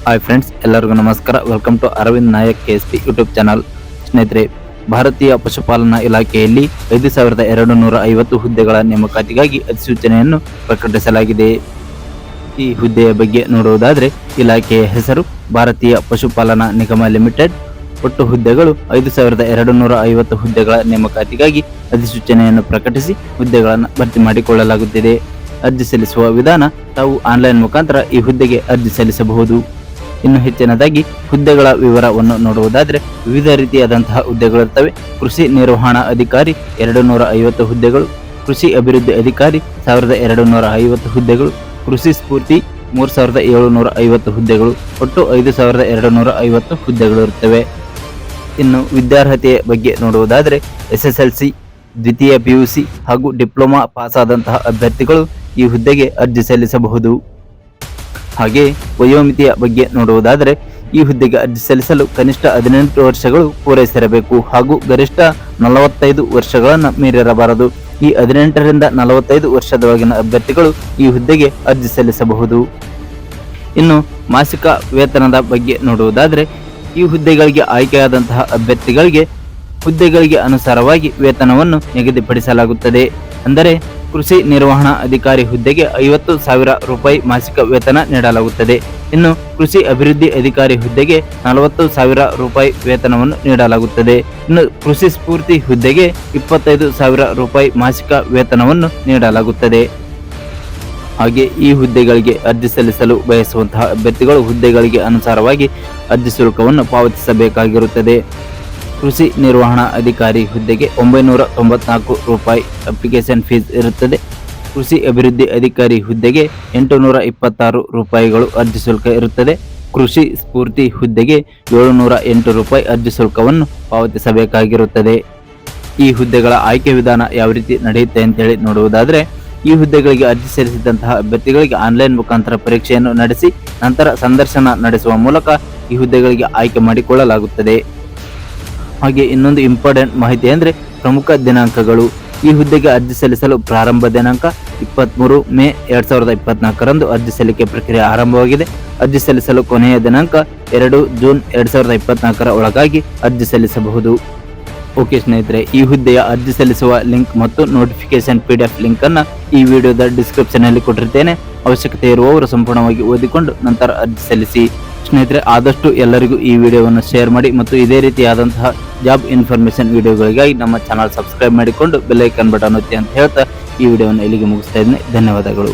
Hi friends, ಎಲ್ಲರಿಗೂ ನಮಸ್ಕಾರ. Welcome to Aravind Nayak KSP YouTube channel. ಸ್ನೇಹಿತರೆ, ಭಾರತೀಯ ಪಶುಪಾಲನಾ ಇಲಾಖೆಯಲ್ಲಿ 5250 ಹುದ್ದೆಗಳ ನೇಮಕಾತಿಗಾಗಿ ಅಧಿಸೂಚನೆಯನ್ನು ಪ್ರಕಟಿಸಲಾಗಿದೆ. ಈ ಹುದ್ದೆಯ ಬಗ್ಗೆ ನೋಡುವುದಾದರೆ, ಇಲಾಖೆಯ ಹೆಸರು ಭಾರತೀಯ ಪಶುಪಾಲನಾ ನಿಗಮ ಲಿಮಿಟೆಡ್. ಒಟ್ಟು ಹುದ್ದೆಗಳು 5250 ಹುದ್ದೆಗಳ ನೇಮಕಾತಿಗಾಗಿ ಅಧಿಸೂಚನೆಯನ್ನು ಪ್ರಕಟಿಸಿ ಹುದ್ದೆಗಳನ್ನು ಭರ್ತಿ ಮಾಡಿಕೊಳ್ಳಲಾಗುತ್ತಿದೆ. ಅರ್ಜಿ ಸಲ್ಲಿಸುವ ವಿಧಾನ: ತಾವು ಆನ್ಲೈನ್ ಮುಖಾಂತರ ಈ ಹುದ್ದೆಗೆ ಅರ್ಜಿ ಸಲ್ಲಿಸಬಹುದು. ಇನ್ನು ಹೆಚ್ಚಿನದಾಗಿ ಹುದ್ದೆಗಳ ವಿವರವನ್ನು ನೋಡುವುದಾದರೆ, ವಿವಿಧ ರೀತಿಯಾದಂತಹ ಹುದ್ದೆಗಳಿರ್ತವೆ. ಕೃಷಿ ನಿರ್ವಹಣಾ ಅಧಿಕಾರಿ 250 ಹುದ್ದೆಗಳು, ಕೃಷಿ ಅಭಿವೃದ್ಧಿ ಅಧಿಕಾರಿ 1250 ಹುದ್ದೆಗಳು, ಕೃಷಿ ಸ್ಫೂರ್ತಿ 3750 ಹುದ್ದೆಗಳು, ಒಟ್ಟು 5250 ಹುದ್ದೆಗಳು ಇರುತ್ತವೆ. ಇನ್ನು ವಿದ್ಯಾರ್ಹತೆಯ ಬಗ್ಗೆ ನೋಡುವುದಾದರೆ, SSLC, ದ್ವಿತೀಯ PUC ಹಾಗೂ ಡಿಪ್ಲೊಮಾ ಪಾಸಾದಂತಹ ಅಭ್ಯರ್ಥಿಗಳು ಈ ಹುದ್ದೆಗೆ ಅರ್ಜಿ ಸಲ್ಲಿಸಬಹುದು. ಹಾಗೆ ವಯೋಮಿತಿಯ ಬಗ್ಗೆ ನೋಡುವುದಾದರೆ, ಈ ಹುದ್ದೆಗೆ ಅರ್ಜಿ ಸಲ್ಲಿಸಲು ಕನಿಷ್ಠ 18 ವರ್ಷಗಳು ಪೂರೈಸಿರಬೇಕು ಹಾಗೂ ಗರಿಷ್ಠ 45 ವರ್ಷಗಳನ್ನು ಮೀರಿರಬಾರದು. ಈ 18ರಿಂದ 45 ವರ್ಷದೊಳಗಿನ ಅಭ್ಯರ್ಥಿಗಳು ಈ ಹುದ್ದೆಗೆ ಅರ್ಜಿ ಸಲ್ಲಿಸಬಹುದು. ಇನ್ನು ಮಾಸಿಕ ವೇತನದ ಬಗ್ಗೆ ನೋಡುವುದಾದರೆ, ಈ ಹುದ್ದೆಗಳಿಗೆ ಆಯ್ಕೆಯಾದಂತಹ ಅಭ್ಯರ್ಥಿಗಳಿಗೆ ಹುದ್ದೆಗಳಿಗೆ ಅನುಸಾರವಾಗಿ ವೇತನವನ್ನು ನಿಗದಿಪಡಿಸಲಾಗುತ್ತದೆ. ಅಂದರೆ ಕೃಷಿ ನಿರ್ವಹಣಾ ಅಧಿಕಾರಿ ಹುದ್ದೆಗೆ 50,000 ರೂಪಾಯಿ ಮಾಸಿಕ ವೇತನ ನೀಡಲಾಗುತ್ತದೆ. ಇನ್ನು ಕೃಷಿ ಅಭಿವೃದ್ಧಿ ಅಧಿಕಾರಿ ಹುದ್ದೆಗೆ 40,000 ರೂಪಾಯಿ ವೇತನವನ್ನು ನೀಡಲಾಗುತ್ತದೆ. ಇನ್ನು ಕೃಷಿ ಸ್ಫೂರ್ತಿ ಹುದ್ದೆಗೆ 25,000 ರೂಪಾಯಿ ಮಾಸಿಕ ವೇತನವನ್ನು ನೀಡಲಾಗುತ್ತದೆ. ಹಾಗೆ ಈ ಹುದ್ದೆಗಳಿಗೆ ಅರ್ಜಿ ಸಲ್ಲಿಸಲು ಬಯಸುವಂತಹ ಅಭ್ಯರ್ಥಿಗಳು ಹುದ್ದೆಗಳಿಗೆ ಅನುಸಾರವಾಗಿ ಅರ್ಜಿ ಶುಲ್ಕವನ್ನು ಪಾವತಿಸಬೇಕಾಗಿರುತ್ತದೆ. ಕೃಷಿ ನಿರ್ವಹಣಾ ಅಧಿಕಾರಿ ಹುದ್ದೆಗೆ 994 ರೂಪಾಯಿ ಅಪ್ಲಿಕೇಶನ್ ಫೀಸ್ ಇರುತ್ತದೆ. ಕೃಷಿ ಅಭಿವೃದ್ಧಿ ಅಧಿಕಾರಿ ಹುದ್ದೆಗೆ 826 ರೂಪಾಯಿಗಳು ಅರ್ಜಿ ಶುಲ್ಕ ಇರುತ್ತದೆ. ಕೃಷಿ ಸ್ಫೂರ್ತಿ ಹುದ್ದೆಗೆ 708 ರೂಪಾಯಿ ಅರ್ಜಿ ಶುಲ್ಕವನ್ನು ಪಾವತಿಸಬೇಕಾಗಿರುತ್ತದೆ. ಈ ಹುದ್ದೆಗಳ ಆಯ್ಕೆ ವಿಧಾನ ಯಾವ ರೀತಿ ನಡೆಯುತ್ತೆ ಅಂತೇಳಿ ನೋಡುವುದಾದರೆ, ಈ ಹುದ್ದೆಗಳಿಗೆ ಅರ್ಜಿ ಸಲ್ಲಿಸಿದಂತಹ ಅಭ್ಯರ್ಥಿಗಳಿಗೆ ಆನ್ಲೈನ್ ಮುಖಾಂತರ ಪರೀಕ್ಷೆಯನ್ನು ನಡೆಸಿ ನಂತರ ಸಂದರ್ಶನ ನಡೆಸುವ ಮೂಲಕ ಈ ಹುದ್ದೆಗಳಿಗೆ ಆಯ್ಕೆ ಮಾಡಿಕೊಳ್ಳಲಾಗುತ್ತದೆ. ಹಾಗೆ ಇನ್ನೊಂದು ಇಂಪಾರ್ಟೆಂಟ್ ಮಾಹಿತಿ ಅಂದರೆ ಪ್ರಮುಖ ದಿನಾಂಕಗಳು. ಈ ಹುದ್ದೆಗೆ ಅರ್ಜಿ ಸಲ್ಲಿಸಲು ಪ್ರಾರಂಭ ದಿನಾಂಕ 23 ಮೇ 2024ರಂದು ಅರ್ಜಿ ಸಲ್ಲಿಕೆ ಪ್ರಕ್ರಿಯೆ ಆರಂಭವಾಗಿದೆ. ಅರ್ಜಿ ಸಲ್ಲಿಸಲು ಕೊನೆಯ ದಿನಾಂಕ 2 ಜೂನ್ 2024ರ ಒಳಗಾಗಿ ಅರ್ಜಿ ಸಲ್ಲಿಸಬಹುದು. ಓಕೆ ಸ್ನೇಹಿತರೆ, ಈ ಹುದ್ದೆಯ ಅರ್ಜಿ ಸಲ್ಲಿಸುವ ಲಿಂಕ್ ಮತ್ತು ನೋಟಿಫಿಕೇಶನ್ PDF ಲಿಂಕ್ ಅನ್ನು ಈ ವಿಡಿಯೋದ ಡಿಸ್ಕ್ರಿಪ್ಷನ್ ಅಲ್ಲಿ ಕೊಟ್ಟಿರ್ತೇನೆ. ಅವಶ್ಯಕತೆ ಇರುವವರು ಸಂಪೂರ್ಣವಾಗಿ ಓದಿಕೊಂಡು ನಂತರ ಅರ್ಜಿ ಸಲ್ಲಿಸಿ. ಸ್ನೇಹಿತರೆ, ಆದಷ್ಟು ಎಲ್ಲರಿಗೂ ಈ ವಿಡಿಯೋವನ್ನು ಶೇರ್ ಮಾಡಿ ಮತ್ತು ಇದೇ ರೀತಿಯಾದಂತಹ ಜಾಬ್ ಇನ್ಫಾರ್ಮೇಷನ್ ವಿಡಿಯೋಗಳಿಗಾಗಿ ನಮ್ಮ ಚಾನಲ್ ಸಬ್ಸ್ಕ್ರೈಬ್ ಮಾಡಿಕೊಂಡು ಬೆಲ್ ಐಕಾನ್ ಬಟನ್ ಒತ್ತಿ ಅಂತ ಹೇಳ್ತಾ ಈ ವಿಡಿಯೋವನ್ನು ಇಲ್ಲಿಗೆ ಮುಗಿಸ್ತಾ ಇದ್ದೀನಿ. ಧನ್ಯವಾದಗಳು.